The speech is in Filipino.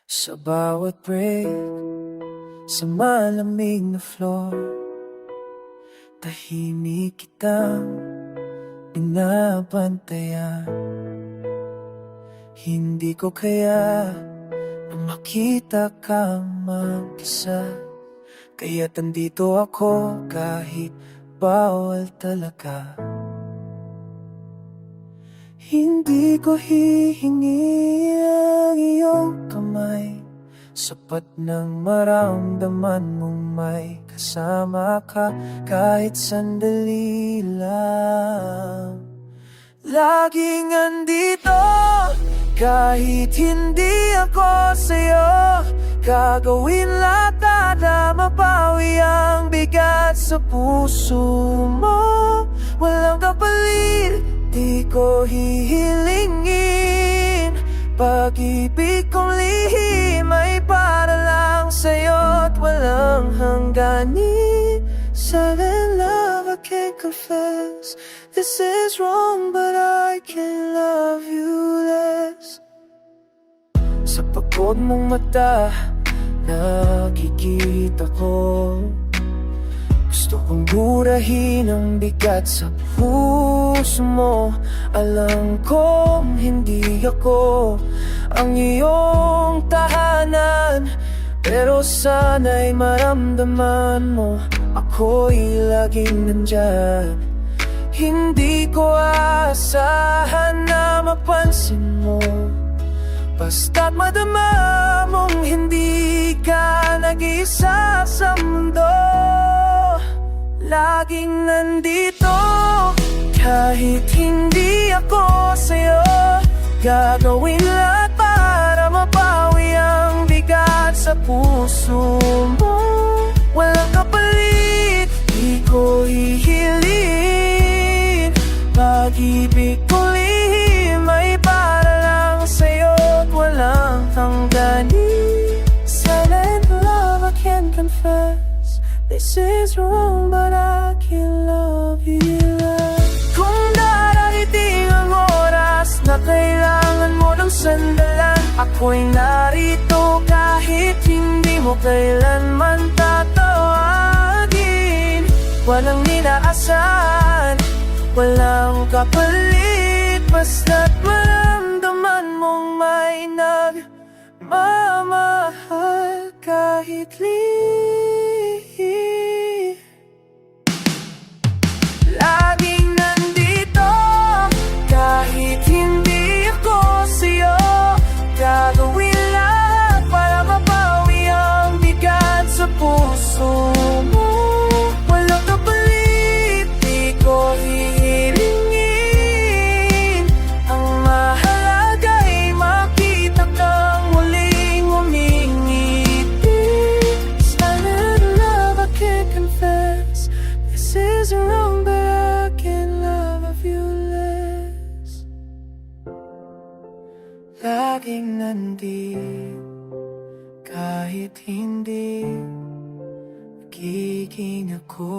Sa bawat break, sa malamig na floor, tahimik kitang binabantayan. Hindi ko kaya na makita kang mag-isa, kaya't andito ako kahit bawal talaga. Hindi ko hihingi ang iyong kamay, sapat nang maramdaman mong may kasama ka kahit sandali lang. Laging andito kahit hindi ako sa'yo, gagawin lahat na mapawi ang bigat sa puso mo. Walang kapalit, di ko hihilingin. Pag-ibig kong lihim ay para lang sa'yo at walang hangganin. Silent love, I can't confess this is wrong, but I can love you less. Sa pagod mong mata, nakikita ko, gusto kong burahin ang bigat sa puso mo. Alam kong hindi ako ang iyong tahanan, pero sana'y maramdaman mo ako'y laging nandyan. Hindi ko aasahan na mapansin mo, basta't madama mong hindi ka nag-iisa sa mundo. Laging nandito kahit hindi ako sa'yo, gagawin lahat para mapawi ang bigat sa puso mo. Walang kapalit, di ko hihilin. Pag-ibig ko lihim ay para lang sa'yo at walang hangganin. Silent love, I can't confess this is wrong, but I can love you less. Kung darating ang oras na kailangan mo ng sandalan, ako'y narito kahit hindi mo kailanman tatawagin. Walang inaasahan, walang kapalit, basta't maramdaman mong may nagmamahal kahit laging nandito kahit hindi ako sa'yo, gagawin lahat para mapawi ang bigat sa puso mo. Walang kapalit, di ko hihilingin. Ang mahalaga'y makita kang muling umingiti. Silent love, I can't confess this is wrong, but I can love you less. Laging nandito kahit hindi nagiging ako.